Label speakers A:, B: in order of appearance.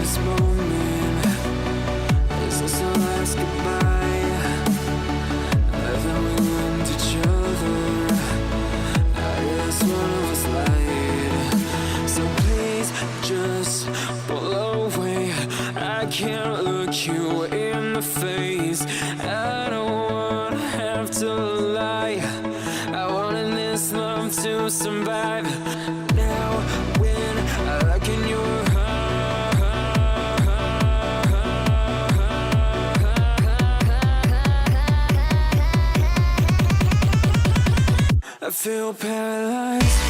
A: this moment? Is this our last goodbye? Then we end each other. I guess one of us lied. So please just pull away. I can't look you in the face. I don't wanna have to lie. I wanted this love to survive. Now when I look in your I feel paralyzed.